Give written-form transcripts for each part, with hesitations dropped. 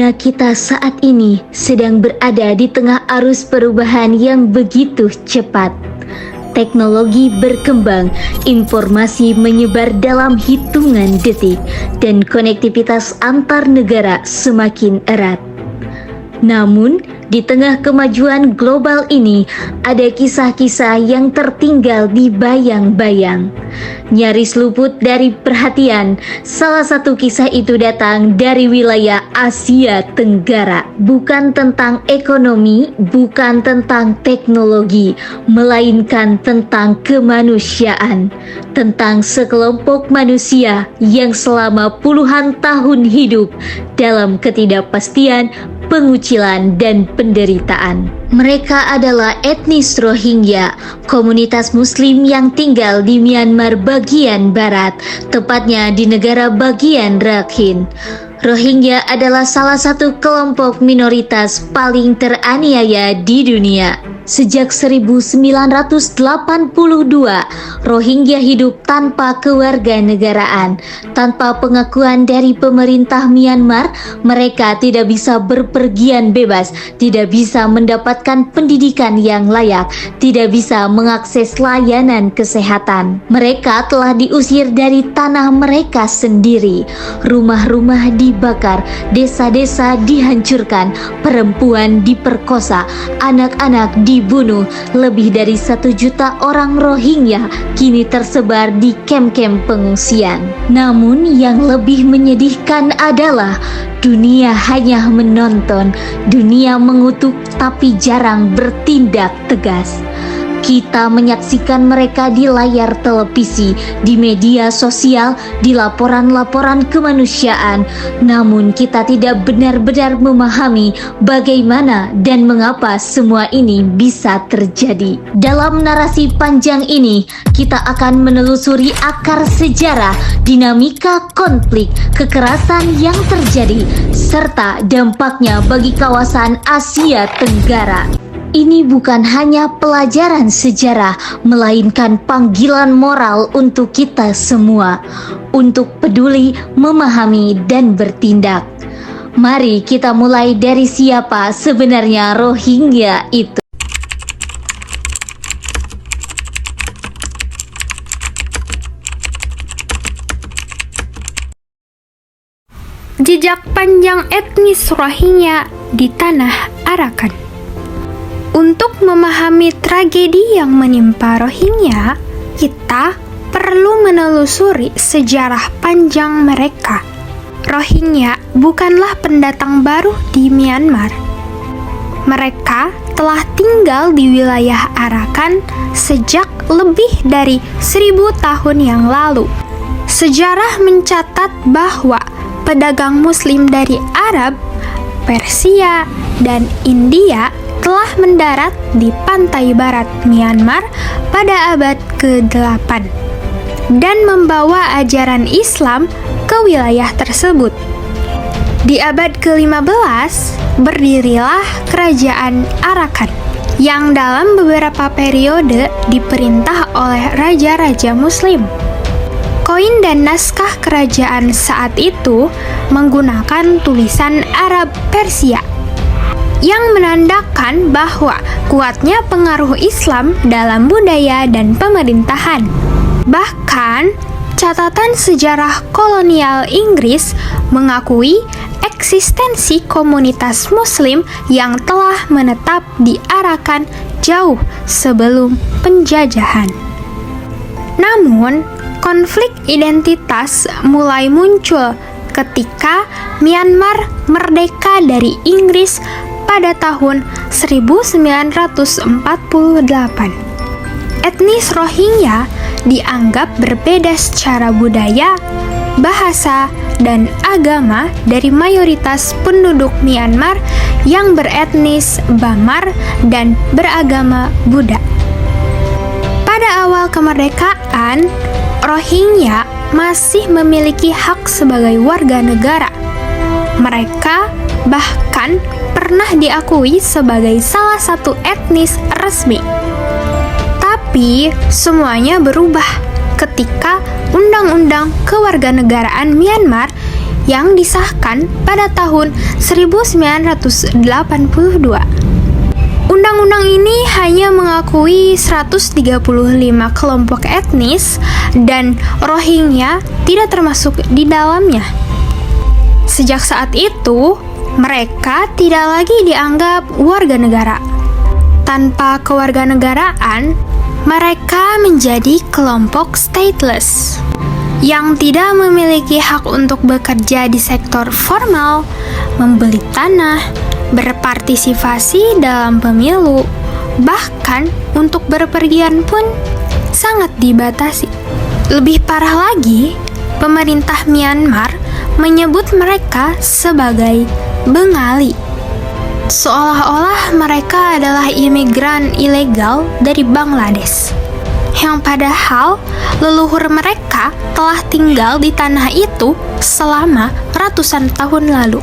Dunia kita saat ini sedang berada di tengah arus perubahan yang begitu cepat. Teknologi berkembang, informasi menyebar dalam hitungan detik, dan konektivitas antar negara semakin erat. Namun, di tengah kemajuan global ini, ada kisah-kisah yang tertinggal di bayang-bayang. Nyaris luput dari perhatian, salah satu kisah itu datang dari wilayah Asia Tenggara. Bukan tentang ekonomi, bukan tentang teknologi, melainkan tentang kemanusiaan. Tentang sekelompok manusia yang selama puluhan tahun hidup dalam ketidakpastian, pengucilan, dan penderitaan. Mereka adalah etnis Rohingya, komunitas Muslim yang tinggal di Myanmar bagian barat, tepatnya di negara bagian Rakhine. Rohingya adalah salah satu kelompok minoritas paling teraniaya di dunia. Sejak 1982, Rohingya hidup tanpa kewarganegaraan. Tanpa pengakuan dari pemerintah Myanmar, mereka tidak bisa berpergian bebas, tidak bisa mendapatkan pendidikan yang layak, tidak bisa mengakses layanan kesehatan. Mereka telah diusir dari tanah mereka sendiri. Rumah-rumah dibakar, desa-desa dihancurkan, perempuan diperkosa, anak-anak dibunuh. Lebih dari 1 juta orang Rohingya kini tersebar di kem-kem pengungsian. Namun yang lebih menyedihkan adalah dunia hanya menonton, dunia mengutuk tapi jarang bertindak tegas. Kita menyaksikan mereka di layar televisi, di media sosial, di laporan-laporan kemanusiaan. Namun kita tidak benar-benar memahami bagaimana dan mengapa semua ini bisa terjadi. Dalam narasi panjang ini, kita akan menelusuri akar sejarah, dinamika konflik, kekerasan yang terjadi, serta dampaknya bagi kawasan Asia Tenggara. Ini bukan hanya pelajaran sejarah, melainkan panggilan moral untuk kita semua, untuk peduli, memahami, dan bertindak. Mari kita mulai dari siapa sebenarnya Rohingya itu. Jejak panjang etnis Rohingya di tanah Arakan. Untuk memahami tragedi yang menimpa Rohingya, kita perlu menelusuri sejarah panjang mereka. Rohingya bukanlah pendatang baru di Myanmar. Mereka telah tinggal di wilayah Arakan sejak lebih dari 1000 tahun yang lalu. Sejarah mencatat bahwa pedagang Muslim dari Arab, Persia, dan India telah mendarat di pantai barat Myanmar pada abad ke-8 dan membawa ajaran Islam ke wilayah tersebut. Di abad ke-15 berdirilah kerajaan Arakan yang dalam beberapa periode diperintah oleh raja-raja Muslim. Koin dan naskah kerajaan saat itu menggunakan tulisan Arab Persia yang menandakan bahwa kuatnya pengaruh Islam dalam budaya dan pemerintahan. Bahkan, catatan sejarah kolonial Inggris mengakui eksistensi komunitas Muslim yang telah menetap di Arakan jauh sebelum penjajahan. Namun, konflik identitas mulai muncul ketika Myanmar merdeka dari Inggris pada tahun 1948. Etnis Rohingya dianggap berbeda secara budaya, bahasa, dan agama dari mayoritas penduduk Myanmar yang beretnis Bamar dan beragama Buddha. Pada awal kemerdekaan, Rohingya masih memiliki hak sebagai warga negara. Mereka bahkan pernah diakui sebagai salah satu etnis resmi. Tapi semuanya berubah ketika Undang-Undang Kewarganegaraan Myanmar yang disahkan pada tahun 1982. Undang-undang ini hanya mengakui 135 kelompok etnis dan Rohingya tidak termasuk di dalamnya. Sejak saat itu, mereka tidak lagi dianggap warga negara. Tanpa kewarganegaraan, mereka menjadi kelompok stateless yang tidak memiliki hak untuk bekerja di sektor formal, membeli tanah, berpartisipasi dalam pemilu, bahkan untuk berpergian pun sangat dibatasi. Lebih parah lagi, pemerintah Myanmar menyebut mereka sebagai Bengali, seolah-olah mereka adalah imigran ilegal dari Bangladesh, yang padahal leluhur mereka telah tinggal di tanah itu selama ratusan tahun lalu.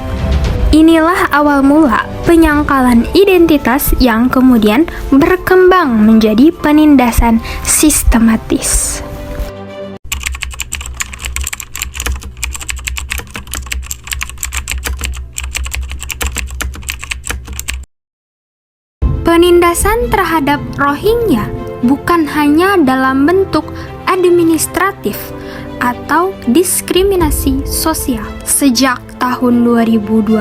Inilah awal mula penyangkalan identitas yang kemudian berkembang menjadi penindasan sistematis. Penindasan terhadap Rohingya bukan hanya dalam bentuk administratif atau diskriminasi sosial. Sejak tahun 2012,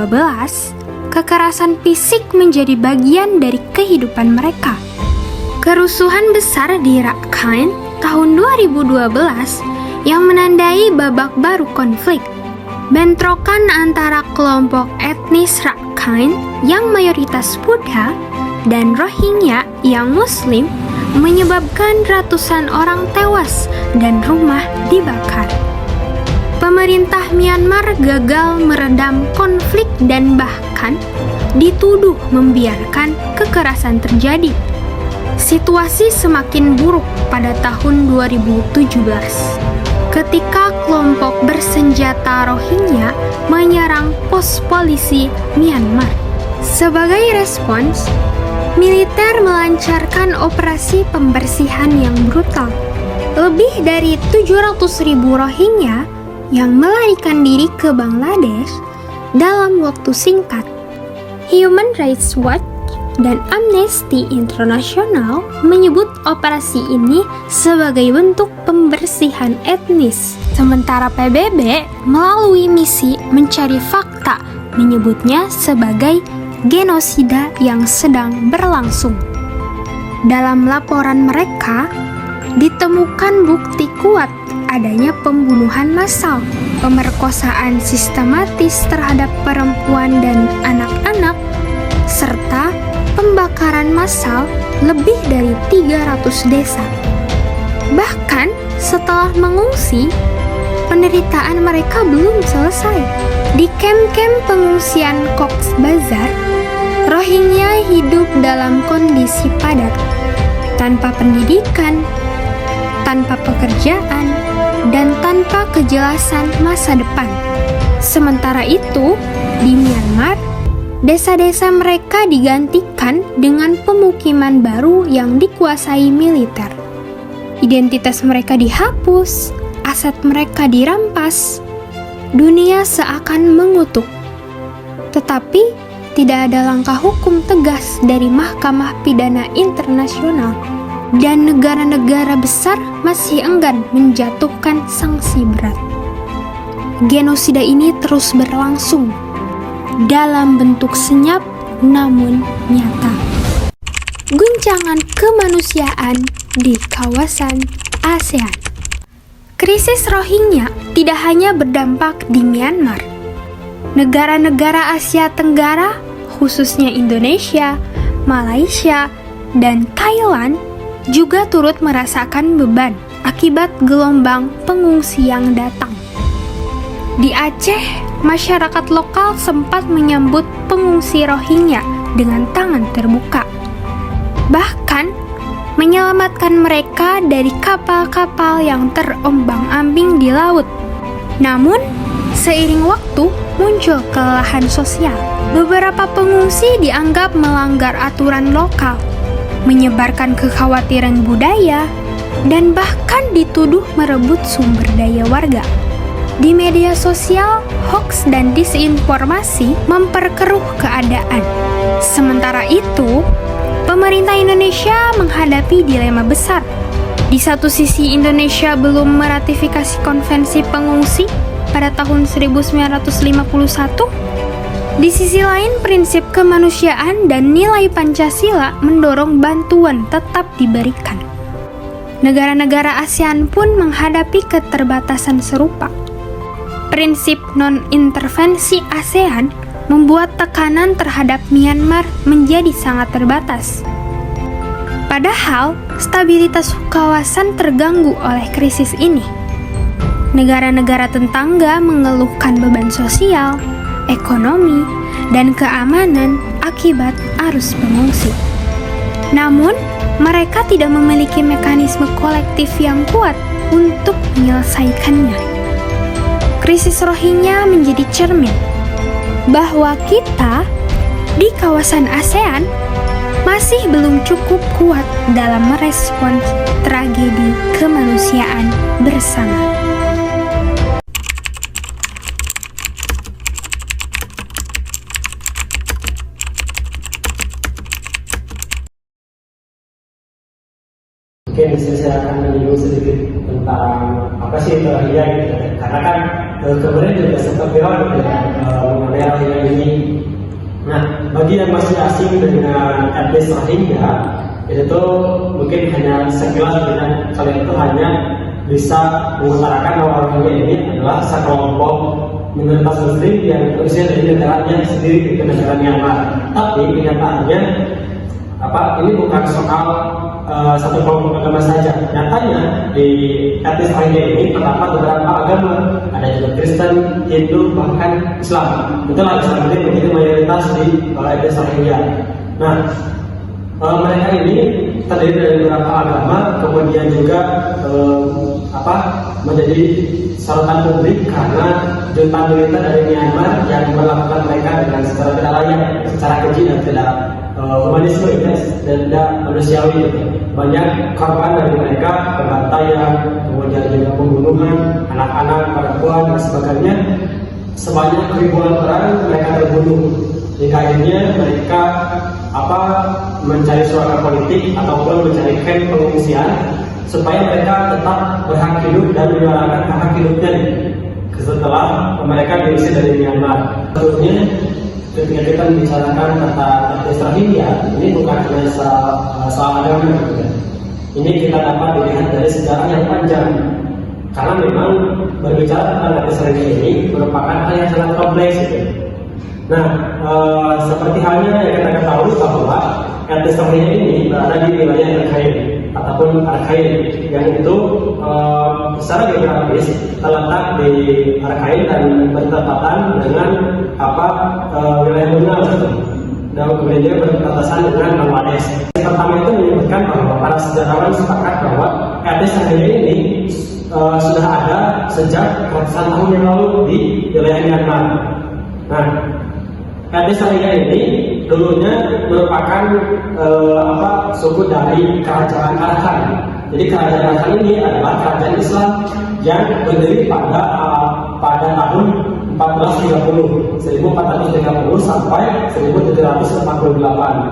kekerasan fisik menjadi bagian dari kehidupan mereka. Kerusuhan besar di Rakhine tahun 2012 yang menandai babak baru konflik. Bentrokan antara kelompok etnis Rakhine yang mayoritas Buddha dan Rohingya yang Muslim menyebabkan ratusan orang tewas dan rumah dibakar. Pemerintah Myanmar gagal meredam konflik dan bahkan dituduh membiarkan kekerasan terjadi. Situasi semakin buruk pada tahun 2017 ketika kelompok bersenjata Rohingya menyerang pos polisi Myanmar. Sebagai respons, militer melancarkan operasi pembersihan yang brutal. Lebih dari 700.000 Rohingya yang melarikan diri ke Bangladesh dalam waktu singkat. Human Rights Watch dan Amnesty International menyebut operasi ini sebagai bentuk pembersihan etnis. Sementara PBB melalui misi mencari fakta menyebutnya sebagai genosida yang sedang berlangsung. Dalam laporan mereka, ditemukan bukti kuat adanya pembunuhan massal, pemerkosaan sistematis terhadap perempuan dan anak-anak, serta pembakaran massal lebih dari 300 desa. Bahkan setelah mengungsi, penderitaan mereka belum selesai. Di kamp-kamp pengungsian Cox's Bazar, Rohingya hidup dalam kondisi padat, tanpa pendidikan, tanpa pekerjaan, dan tanpa kejelasan masa depan. Sementara itu, di Myanmar, desa-desa mereka digantikan dengan pemukiman baru yang dikuasai militer. Identitas mereka dihapus, aset mereka dirampas, dunia seakan mengutuk. Tetapi tidak ada langkah hukum tegas dari Mahkamah Pidana Internasional, dan negara-negara besar masih enggan menjatuhkan sanksi berat. Genosida ini terus berlangsung dalam bentuk senyap namun nyata. Guncangan kemanusiaan di kawasan ASEAN. Krisis Rohingya tidak hanya berdampak di Myanmar. Negara-negara Asia Tenggara, khususnya Indonesia, Malaysia, dan Thailand, juga turut merasakan beban akibat gelombang pengungsi yang datang. Di Aceh, masyarakat lokal sempat menyambut pengungsi Rohingya dengan tangan terbuka. Bahkan, menyelamatkan mereka dari kapal-kapal yang terombang-ambing di laut. Namun, seiring waktu, muncul kelelahan sosial. Beberapa pengungsi dianggap melanggar aturan lokal, menyebarkan kekhawatiran budaya, dan bahkan dituduh merebut sumber daya warga. Di media sosial, hoaks dan disinformasi memperkeruh keadaan. Sementara itu, pemerintah Indonesia menghadapi dilema besar. Di satu sisi, Indonesia belum meratifikasi Konvensi Pengungsi pada tahun 1951. Di sisi lain, prinsip kemanusiaan dan nilai Pancasila mendorong bantuan tetap diberikan. Negara-negara ASEAN pun menghadapi keterbatasan serupa. Prinsip non-intervensi ASEAN membuat tekanan terhadap Myanmar menjadi sangat terbatas. Padahal, stabilitas kawasan terganggu oleh krisis ini. Negara-negara tetangga mengeluhkan beban sosial, ekonomi, dan keamanan akibat arus pengungsi. Namun, mereka tidak memiliki mekanisme kolektif yang kuat untuk menyelesaikannya. Krisis Rohingya menjadi cermin bahwa kita di kawasan ASEAN masih belum cukup kuat dalam merespons tragedi kemanusiaan bersama. Mungkin saya akan menyinggung sedikit tentang apa sih itu Rohingya gitu. Karena kan kemarin juga sempat viral gitu mengenai Rohingya ini. Nah, bagi yang masih asing dengan etnis Rohingya, itu mungkin hanya sekilas dengan kalian itu hanya bisa mengutarakan bahwa Rohingya ini adalah sekelompok minoritas Muslim yang terusir dari negaranya sendiri ke negara Myanmar. Tapi kenyataannya ini bukan soal satu kelompok agama saja. Nyatanya di etnis Rohingya ini terdapat beberapa agama, ada juga Kristen, Hindu, bahkan Islam. Itulah Islam ini menjadi mayoritas di etnis Rohingya. Nah, mereka ini terdiri dari beberapa agama, kemudian juga menjadi sorotan publik karena junta militer dari Myanmar yang melakukan mereka dengan secara tidak layak, secara keji dan tidak humanisme dan tidak manusiawi. Banyak korban dari mereka, pembantaian, kemudian juga pembunuhan anak-anak, perempuan dan sebagainya. Sebanyak ribuan orang mereka terbunuh. Hingga akhirnya mereka mencari suaka politik ataupun mencari camp pengungsian supaya mereka tetap berhak hidup dan menyuarakan hak hidupnya setelah mereka diusir dari Myanmar. Tentunya ketika kita membicarakan tentang etnis Rohingya, ini bukan hanya soal agama gitu. Ini kita dapat dilihat dari sejarah yang panjang. Karena memang berbicara tentang etnis Rohingya ini merupakan hal yang sangat kompleks gitu. Nah, seperti halnya yang kita ketahui bahwa etnis Rohingya ini berada di wilayah Rakhine ataupun Rakhine, yang itu secara geografis terletak di Rakhine dan bertepatan dengan wilayah Bunga dan kemudian dia berbatasan dengan Bangladesh. Yang pertama itu menyebutkan bahwa para sejarawan sepakat bahwa etnis Rohingya ini sudah ada sejak ratusan tahun yang lalu di wilayah Myanmar. Nah, etnis Rohingya ini dulunya merupakan suku dari kerajaan Arakan. Jadi kerajaan Arakan ini adalah kerajaan Islam yang berdiri pada tahun 1430 sampai 1748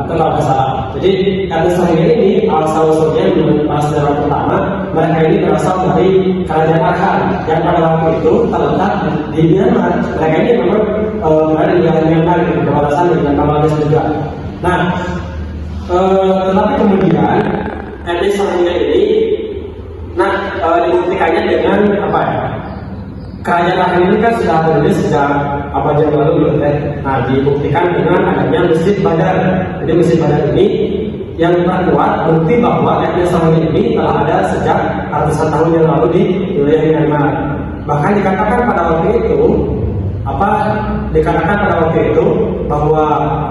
kalau tidak salah. Jadi etnis Rohingya ini asal-usulnya menurut para sejarawan pertama, mereka ini berasal dari kerajaan Arakan yang pada waktu itu terletak di Myanmar. Mereka ini memang berada di wilayah Myanmar berbatasan dengan Bangladesh juga. Nah, tetapi kemudian etnis Rohingya ini dibuktikannya dengan kerajaan Rakhine ini kan sudah berdiri sejak abad yang lalu. Nah, dibuktikan dengan adanya Masjid Badar. Jadi Masjid Badar ini yang terkuat bukti bahwa etnis Rohingya ini telah ada sejak ratusan tahun yang lalu di wilayah Myanmar. Bahkan dikatakan pada waktu itu bahwa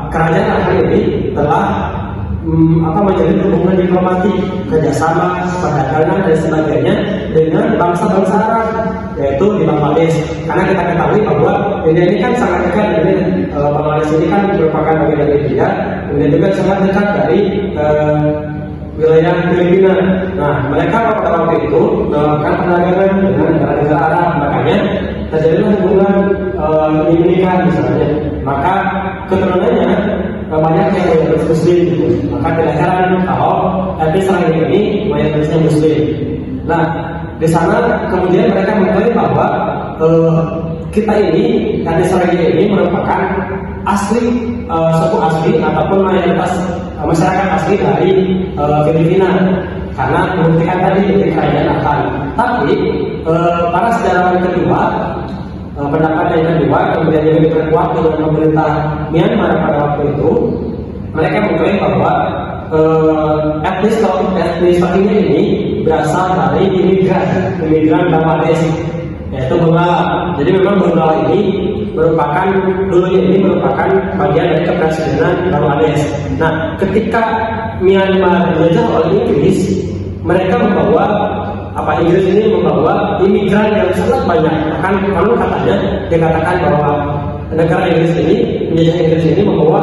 kerajaan Rakhine ini telah menjalin hubungan diplomatik, kerjasama, perdagangan dan sebagainya dengan bangsa-bangsa Arab, yaitu di Bangladesh. Karena kita ketahui bahwa India ini kan sangat dekat dengan Bangladesh ini kan merupakan bagian dari India, kemudian juga sangat dekat dari wilayah Filipina. Nah, mereka pada waktu itu melakukan perdagangan dengan negara-negara Arab. Makanya muslim gitu. Maka tidak heran kalau etnis Rohingya ini mayoritasnya muslim. Nah, di sana kemudian mereka mengklaim bahwa kita ini etnis Rohingya ini merupakan asli suku asli ataupun mayoritas masyarakat asli dari Filipina, karena membuktikan tadi di kerajaan akan. Tapi para sejarawan kedua, pendapat yang kedua kemudian juga diperkuat dengan pemerintah Myanmar pada waktu itu, mereka mengklaim bahwa etnis Rohingya ini berasal dari imigran Bangladesh, yaitu Bengala. Jadi memang Bengala ini merupakan bagian dari kepresidenan Bangladesh. Nah, ketika Myanmar dijajah oleh Inggris, mereka Inggris ini membawa imigran yang sangat banyak. Kalau katanya dikatakan bahwa negara Inggris ini, menjajah Inggris ini membawa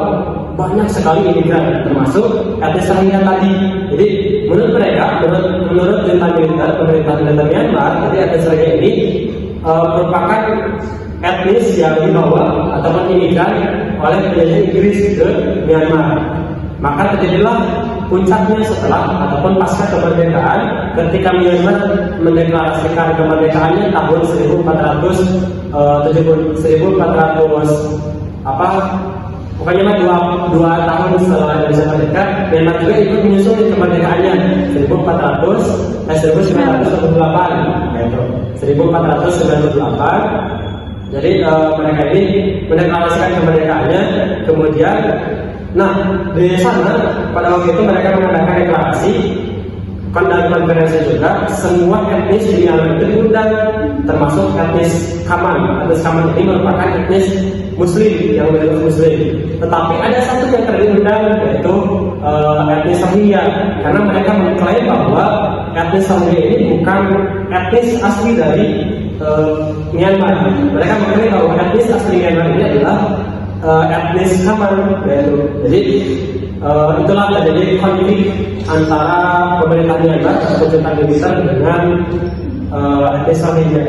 banyak sekali imigran, termasuk etnis Rohingya tadi. Jadi menurut mereka, menurut pemerintah militer Myanmar, jadi etnis Rohingya ini merupakan etnis yang dibawa ataupun imigran oleh penjajah Inggris ke Myanmar. Maka terjadilah puncaknya setelah ataupun pasca kemerdekaan, ketika Myanmar mendeklarasikan kemerdekaannya tahun 1400 pokoknya dua tahun setelah Indonesia merdeka, Myanmar juga ikut menyusul kemerdekaannya 1498. Jadi mereka ini mendeklarasikan kemerdekaannya. Kemudian, di sana pada waktu itu mereka mengadakan deklarasi konferensi juga, semua etnis di Myanmar itu diundang, termasuk etnis Kaman. Etnis Kaman ini merupakan etnis Muslim yang mayoritas Muslim. Tetapi ada satu yang terdiundang, yaitu etnis Rohingya, karena mereka mengklaim bahwa etnis Rohingya ini bukan etnis asli dari Myanmar. Mereka mengklaim bahwa etnis asli Myanmar ini adalah etnis Kaman, jadi itulah terjadi konflik antara pemerintah Myanmar atau pemerintah militer dengan etnis Rohingya.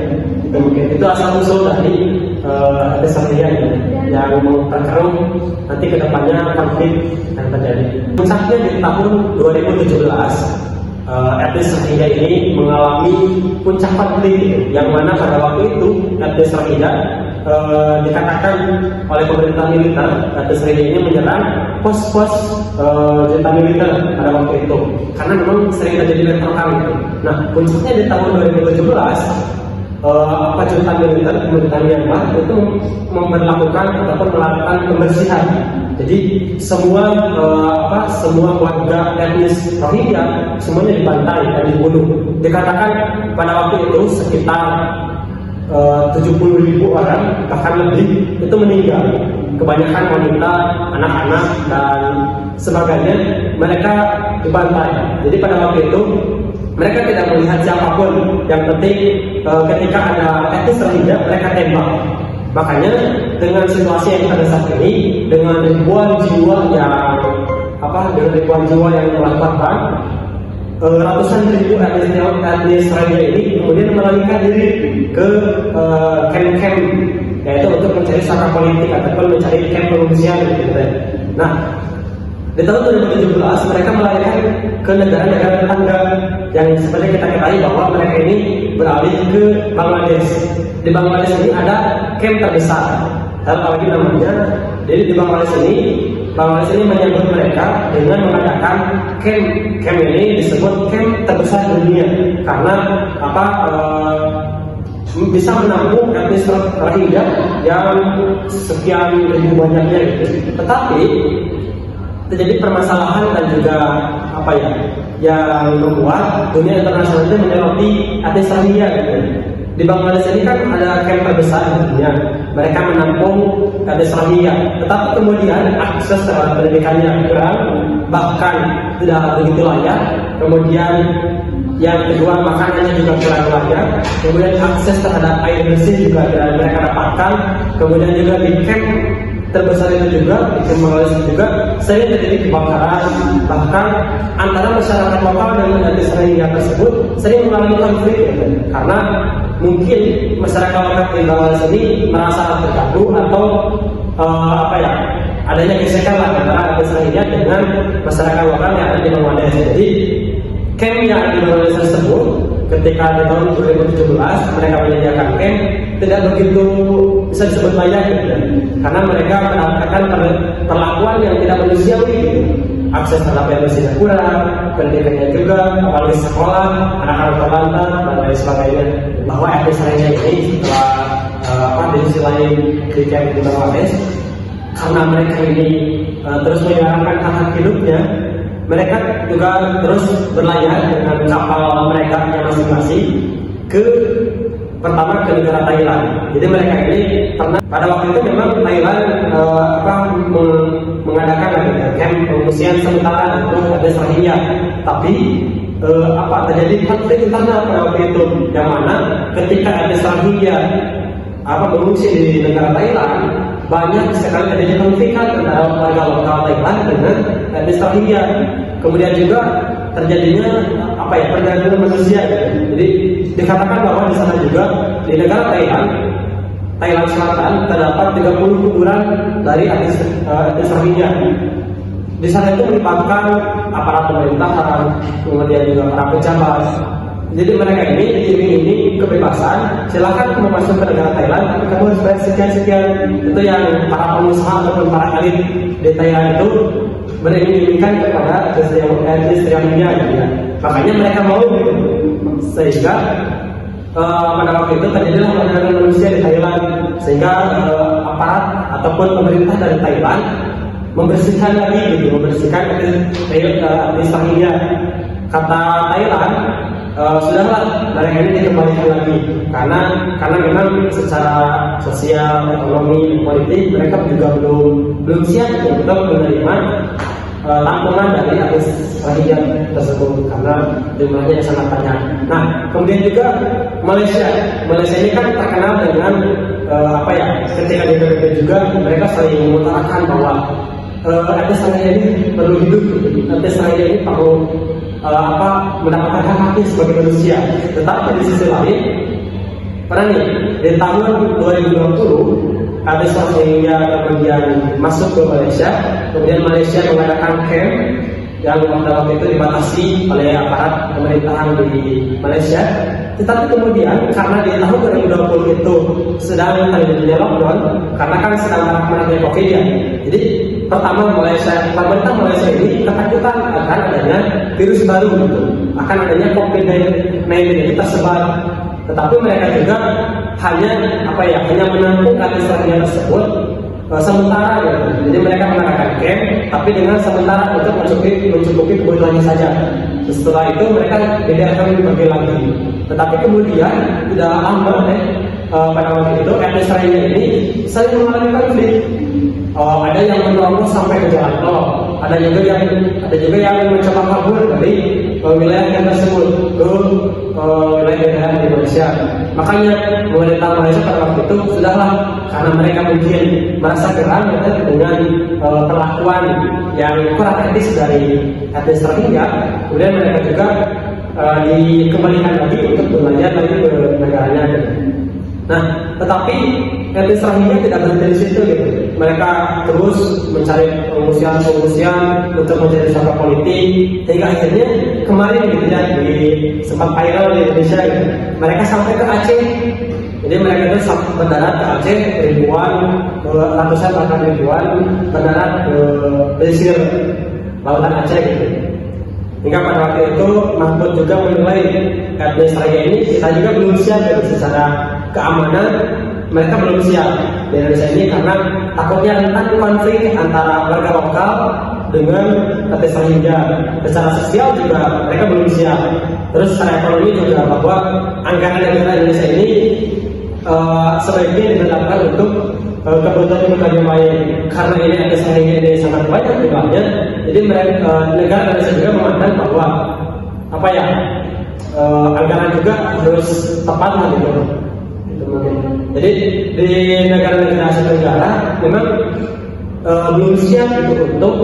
Mungkin itu asal usul dari etnis Rohingya yang memperkeruh nanti kedepannya konflik yang terjadi. Puncaknya di tahun 2017, etnis Rohingya ini mengalami puncak konflik, yang mana pada waktu itu etnis Rohingya dikatakan oleh pemerintah militer, etnis Rohingya ini menyerang pos-pos junta militer pada waktu itu, karena memang sering terjadi bentrokan gitu. Nah, puncaknya di tahun 2017, junta militer pemerintah Myanmar itu memperlakukan ataupun melakukan pembersihan. Jadi semua warga etnis Rohingya semuanya dibantai dan dibunuh. Dikatakan pada waktu itu sekitar 70.000 orang, bahkan lebih, itu meninggal. Kebanyakan wanita, anak-anak, dan sebagainya, mereka dibantai. Jadi pada waktu itu mereka tidak melihat siapapun. Yang penting ketika ada etnis Rohingya, mereka tembak. Makanya dengan situasi yang ada saat ini, dengan ribuan jiwa yang telah korban, ratusan ribu etnis Rohingya ini kemudian melarikan diri ke camp-camp, yaitu untuk mencari saka politik ataupun mencari camp pengungsian gitu. Nah, di tahun 2017 mereka melarikan ke negara-negara tetangga yang seperti kita ketahui bahwa mereka ini beralih ke Bangladesh. Di Bangladesh ini ada camp terbesar, apalagi namanya. Jadi di Bangladesh ini menyambut mereka dengan mengadakan camp ini disebut camp terbesar dunia, karena bisa menampung etnis Rohingya yang sekian ribu banyaknya gitu. Tetapi terjadi permasalahan dan juga yang membuat dunia internasional itu menyoroti etnis Rohingya gitu. Di Bangladesh ini kan ada camp terbesar di dunia, mereka menampung etnis Rohingya, tetapi kemudian akses terhadap pendidikannya kurang, bahkan tidak begitu layak. Kemudian yang kedua, makanannya juga kurang layak. Kemudian akses terhadap air bersih juga tidak mereka dapatkan. Kemudian juga di camp terbesar itu juga, di camp Bangladesh juga sering terjadi kebakaran. Bahkan antara masyarakat lokal dan etnis Rohingya tersebut sering mengalami konflik gitu. Karena mungkin masyarakat lokal di Bangladesh ini merasa terganggu atau adanya gesekan lah antara etnis Rohingya dengan masyarakat lokal yang ada di Bangladesh. Jadi camp yang di Bangladesh tersebut ketika di tahun 2017 mereka menyediakan camp tidak begitu bisa disebut layak gitu, karena mereka mendapatkan perlakuan yang tidak manusiawi gitu. Akses terhadap yang tidak kurang, pendidikannya juga, apalagi sekolah, anak-anak terlantar dan lain sebagainya. Bahwa etnis Rohingya ini setelah di sisi lain di camp di Bangladesh, karena mereka ini terus menyuarakan hak hidupnya, mereka juga terus berlayar dengan kapal mereka yang masing-masing pertama ke negara Thailand. Jadi mereka ini pernah pada waktu itu memang Thailand mengadakan camp pengungsian sementara untuk etnis Rohingya. Tapi terjadi konflik internal pada waktu itu, yang mana ketika etnis Rohingya mengungsi di negara Thailand, banyak sekali terjadi konflik antara warga lokal Thailand dengan etnis Rohingya. Kemudian juga terjadinya perdagangan manusia. Jadi dikatakan bahwa di sana juga di negara Thailand Selatan terdapat 30 kuburan dari etnis Rohingya. Di sana itu melibatkan aparat pemerintahan, kemudian juga para pejabat. Jadi mereka ini diiming-iming kebebasan, silakan kamu masuk ke negara Thailand, tapi kamu harus bayar sekian-sekian. Itu yang para pengusaha ataupun para elit di Thailand itu beriming-imingkan kepada etnis Rohingya gitu ya. Makanya mereka mau gitu, sehingga pada waktu itu terjadilah perdagangan manusia di Thailand, sehingga aparat ataupun pemerintah dari Thailand membersihkan etnis Rohingya. Kata Thailand, sudahlah mereka ini dikembalikan lagi karena memang secara sosial, ekonomi, politik mereka juga belum siap untuk menerima tampungan dari etnis Rohingya tersebut karena jumlahnya sangat banyak. Nah, kemudian juga Malaysia ini kan terkenal dengan ketika di PBB juga mereka sering mengutarakan bahwa etnis Rohingya ini perlu hidup, etnis Rohingya ini perlu mendapatkan hak-haknya sebagai manusia. Tetapi di sisi lain, di tahun 2020 etnis Rohingya kemudian masuk ke Malaysia, kemudian Malaysia mengadakan camp yang pada waktu itu dibatasi oleh aparat pemerintahan di Malaysia. Tetapi kemudian karena di tahun 2020 itu sedang terjadi lockdown, karena kan sedang maraknya COVID ya. Jadi pertama pemerintah Malaysia ini ketakutan akan adanya virus baru gitu, akan adanya COVID-19 yang tersebar. Tetapi mereka juga hanya menampung etnis Rohingya tersebut sementara gitu. Jadi mereka mengadakan camp tapi dengan sementara untuk mencukupi kebutuhannya saja. Setelah itu mereka tidak akan pergi lagi. Tetapi kemudian tidak lama pada waktu itu etnis Rohingya ini sering mengalami konflik. Ada yang menerobos sampai ke jalan tol, ada juga yang mencoba kabur dari wilayah tersebut ke wilayah di Malaysia. Makanya pemerintah Malaysia pada waktu itu sudahlah, karena mereka mungkin merasa geram dengan perlakuan yang kurang etis dari etnis Rohingya, kemudian mereka juga dikembalikan lagi untuk belajar lagi ke negaranya. Nah, tetapi etnis Rohingya tidak berhenti di situ gitu. Mereka terus mencari pengungsian untuk mencari sosok politik, hingga akhirnya kemarin gitu ya, sempat viral di Indonesia gitu. Mereka sampai ke Aceh. Jadi mereka itu mendarat ke Aceh, ratusan bahkan ribuan mendarat ke pesisir lautan Aceh gitu. Hingga pada waktu itu Mahfud juga menilai etnis Rohingya ini kita juga belum siap gitu, secara keamanan mereka belum siap di Indonesia ini karena takutnya rentan konflik antara warga lokal dengan etnis Rohingya. Secara sosial juga mereka belum siap. Terus secara ekonomi juga bahwa anggaran negara Indonesia ini sebaiknya digunakan untuk kebutuhan yang lain. Karena ini etnis Rohingya ini sangat banyak jumlahnya, jadi negara Indonesia juga memandang bahwa anggaran juga harus tepat lah gitu. Jadi di negara-negara Asia Tenggara memang belum siap gitu untuk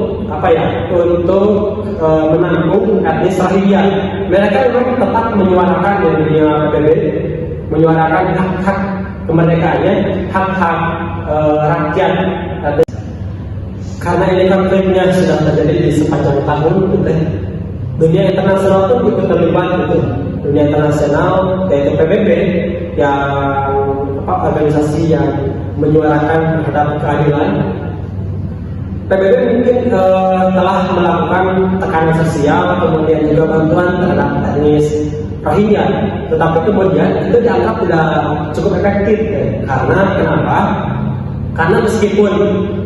menampung etnis Rohingya. Mereka memang tetap menyuarakan di dunia PBB, menyuarakan hak-hak kemerdekaannya, hak-hak rakyat. karena ini konfliknya sudah terjadi di sepanjang tahun gitu, dunia internasional pun ikut terlibat gitu. Dunia internasional yaitu PBB yang organisasi yang menyuarakan terhadap keadilan. PBB mungkin telah melakukan tekanan sosial, kemudian juga bantuan terhadap etnis Rohingya, tetapi kemudian itu dianggap tidak cukup efektif karena kenapa? Karena meskipun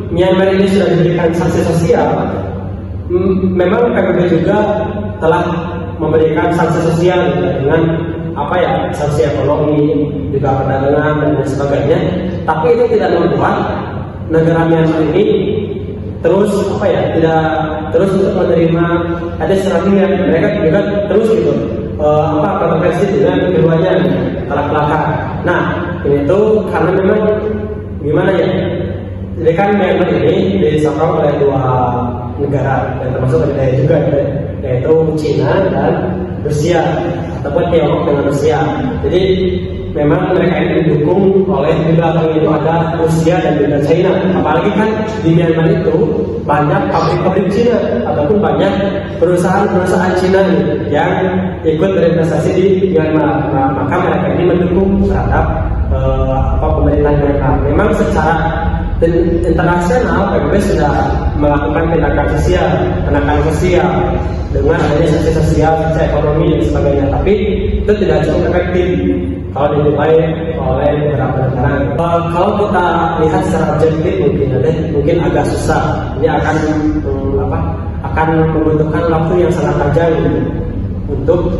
Myanmar ini sudah diberikan sanksi sosial, memang PBB juga telah memberikan sanksi sosial dengan sanksi ekonomi, juga perdagangan dan lain sebagainya. Tapi itu tidak membuat negara Myanmar ini terus tidak terus untuk menerima ada Rohingya. Mereka juga terus gitu kontroversi dengan keduanya telak belakang. Nah, ini tuh karena memang gimana ya? Jadi kan Myanmar ini disokong oleh dua negara dan termasuk ada juga yaitu Cina dan Rusia ataupun Tiongkok dengan Rusia. Jadi memang mereka ini didukung oleh di belakang itu ada Rusia dan juga China. Apalagi kan di Myanmar itu banyak pabrik-pabrik Cina ataupun banyak perusahaan-perusahaan Cina yang ikut berinvestasi di Myanmar. Nah, maka mereka ini mendukung terhadap pemerintahan Myanmar. Memang secara internasional PBB sudah melakukan tindakan sosial dengan adanya sanksi sosial, sanksi ekonomi dan sebagainya. Tapi itu tidak cukup efektif kalau dinilai oleh beberapa negara. Kalau kita lihat secara objektif mungkin agak susah. Ini akan membutuhkan waktu yang sangat panjang untuk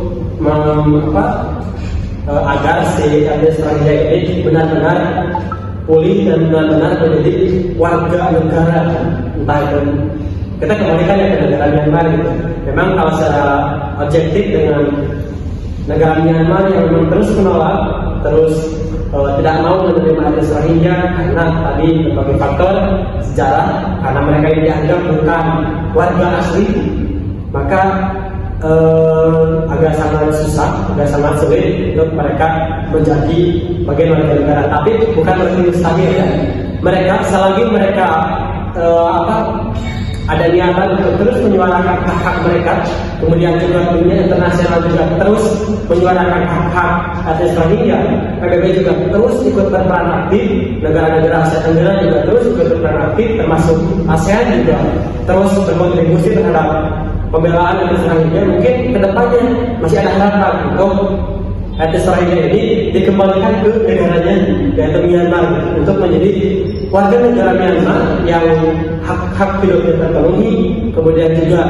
agar si etnis Rohingya ini benar-benar pulih dan benar-benar menjadi warga negara. Entah itu kita kembalikan ya ke negara Myanmar gitu. Memang kalau secara objektif dengan negara Myanmar yang memang terus menolak, terus tidak mau menerima etnis Rohingya karena tadi berbagai faktor sejarah, karena mereka ini dianggap bukan warga asli, maka agak sangat sulit untuk mereka menjadi bagian warga negara. Tapi bukan berarti mustahil ya. Mereka selagi mereka ada niatan untuk terus menyuarakan hak-hak mereka, kemudian juga dunia internasional juga terus menyuarakan hak-hak etnis Rohingya, PBB juga terus ikut berperan aktif, negara-negara Asia Tenggara juga terus ikut berperan aktif, termasuk ASEAN juga terus berkontribusi terhadap pembelaan etnis Rohingya. Mungkin kedepannya masih ada harapan untuk etnis Rohingya ini dikembalikan ke negaranya yaitu Myanmar untuk menjadi warga negara Myanmar yang hak-hak hidupnya terpenuhi, kemudian juga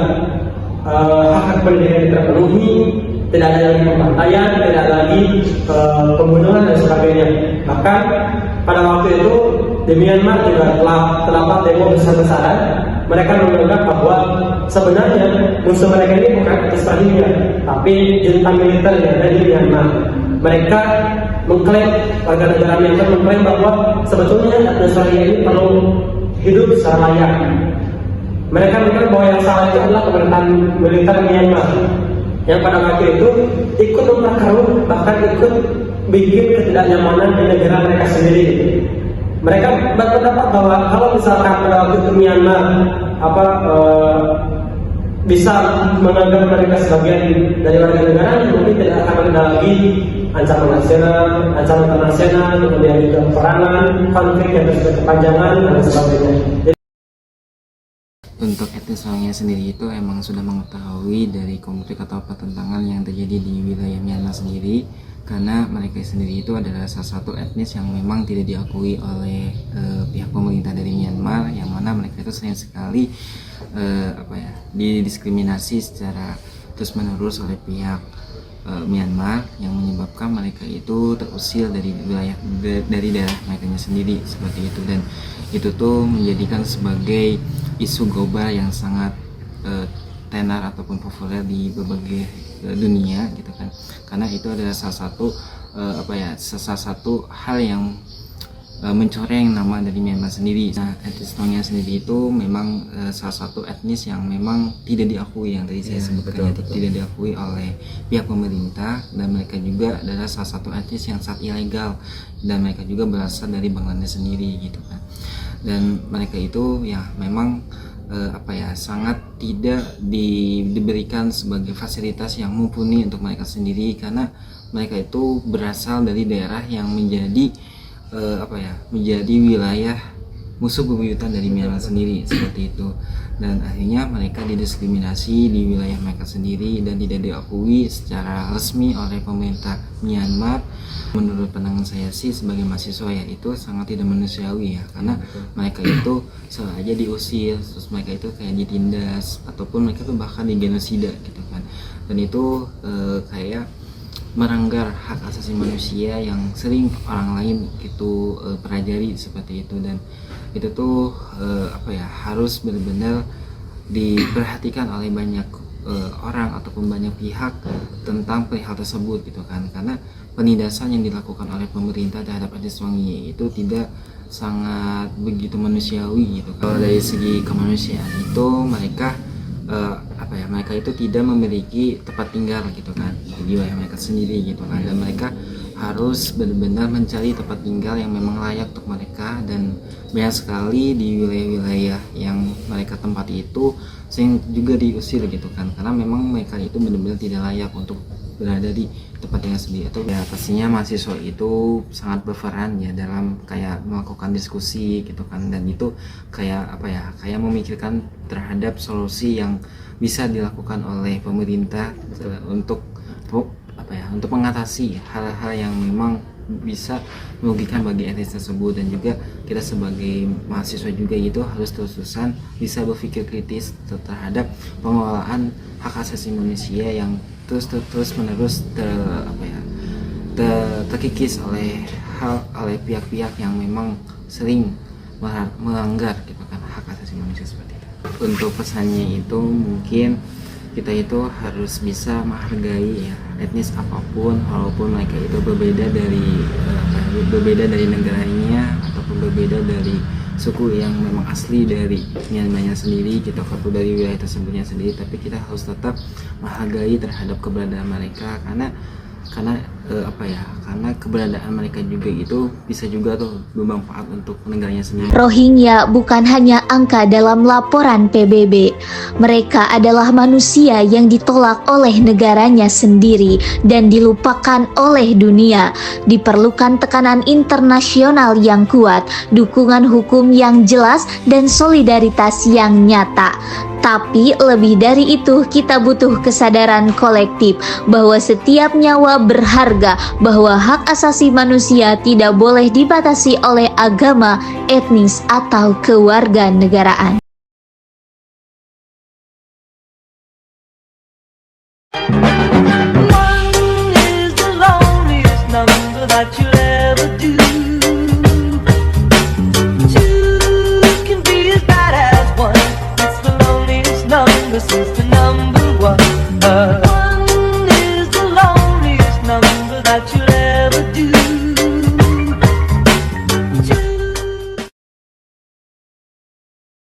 hak-hak pendidikan terpenuhi, tidak ada lagi pembantaian, tidak ada lagi pembunuhan dan sebagainya. Bahkan pada waktu itu di Myanmar juga telah terdapat demo besar-besaran. Mereka menganggap bahwa sebenarnya musuh mereka ini bukan etnis Rohingya, tapi junta militer yang ada di Myanmar. Mereka mengklaim, warga negara Myanmar mengklaim bahwa sebetulnya etnis Rohingya ini perlu hidup secara layak. Mereka mengklaim bahwa yang salah itu adalah pemerintahan militer Myanmar yang pada waktu itu ikut memperkeruh, bahkan ikut bikin ketidaknyamanan di negara mereka sendiri. Mereka berpendapat bahwa kalau misalkan pada waktu itu Myanmar bisa menganggap mereka sebagian dari warga negara, mungkin tidak akan ada lagi ancaman nasional, ancaman internasional, kemudian juga peperangan, konflik yang terus berkepanjangan dan sebagainya. Untuk etnis Rohingya sendiri itu emang sudah mengetahui dari konflik atau pertentangan yang terjadi di wilayah Myanmar sendiri, karena mereka sendiri itu adalah salah satu etnis yang memang tidak diakui oleh pihak pemerintah dari Myanmar, yang mana mereka itu sering sekali didiskriminasi secara terus menerus oleh pihak Myanmar, yang menyebabkan mereka itu terusir dari wilayah dari daerah mereka sendiri seperti itu. Dan itu tuh menjadikan sebagai isu global yang sangat tenar ataupun populer di berbagai dunia gitu kan, karena itu adalah salah satu hal yang mencoreng nama dari Myanmar sendiri. Nah, etnis Rohingya sendiri itu memang salah satu etnis yang memang tidak diakui, yang tadi saya sebutkan, tidak diakui oleh pihak pemerintah, dan mereka juga adalah salah satu etnis yang sangat ilegal, dan mereka juga berasal dari Bangladesh sendiri gitu kan. dan mereka itu ya memang sangat tidak diberikan sebagai fasilitas yang mumpuni untuk mereka sendiri, karena mereka itu berasal dari daerah yang menjadi menjadi wilayah musuh bebuyutan dari Myanmar sendiri seperti itu, dan akhirnya mereka didiskriminasi di wilayah mereka sendiri dan tidak diakui secara resmi oleh pemerintah Myanmar. Menurut pandangan saya sih sebagai mahasiswa ya, itu sangat tidak manusiawi ya, karena mereka itu selalu aja diusir, terus mereka itu kayak ditindas ataupun mereka tuh bahkan digenosida gitu kan, dan itu kayak melanggar hak asasi manusia yang sering orang lain gitu pelajari seperti itu, dan itu tuh harus benar-benar diperhatikan oleh banyak orang ataupun banyak pihak tentang perihal tersebut gitu kan, karena penindasan yang dilakukan oleh pemerintah terhadap etnis Rohingya itu tidak sangat begitu manusiawi gitu. Kalau dari segi kemanusiaan itu mereka mereka itu tidak memiliki tempat tinggal gitu kan di wilayah mereka sendiri gitu kan, dan mereka harus benar-benar mencari tempat tinggal yang memang layak untuk mereka, dan banyak sekali di wilayah-wilayah yang mereka tempati itu sering juga diusir gitu kan, karena memang mereka itu benar-benar tidak layak untuk berada di tempat tinggal sendiri. Atau ya pastinya mahasiswa itu sangat berperan ya dalam kayak melakukan diskusi gitu kan, dan itu kayak memikirkan terhadap solusi yang bisa dilakukan oleh pemerintah untuk mengatasi hal-hal yang memang bisa merugikan bagi etnis tersebut, dan juga kita sebagai mahasiswa juga itu harus terus-terusan bisa berpikir kritis terhadap pengelolaan hak asasi manusia yang terus menerus terkikis oleh pihak-pihak yang memang sering melanggar gitu kan hak asasi manusia seperti itu. Untuk pesannya itu mungkin kita itu harus bisa menghargai ya etnis apapun, walaupun mereka itu berbeda dari negaranya ataupun berbeda dari suku yang memang asli dari Myanmarnya sendiri gitu, atau dari wilayah tersebutnya sendiri, tapi kita harus tetap menghargai terhadap keberadaan mereka, karena keberadaan mereka juga itu bisa juga tuh bermanfaat untuk negaranya sendiri. Rohingya bukan hanya angka dalam laporan PBB. Mereka adalah manusia yang ditolak oleh negaranya sendiri dan dilupakan oleh dunia. Diperlukan tekanan internasional yang kuat, dukungan hukum yang jelas, dan solidaritas yang nyata. Tapi lebih dari itu, kita butuh kesadaran kolektif bahwa setiap nyawa berharga, bahwa hak asasi manusia tidak boleh dibatasi oleh agama, etnis, atau kewarganegaraan. This is the number one. One is the loneliest number that you'll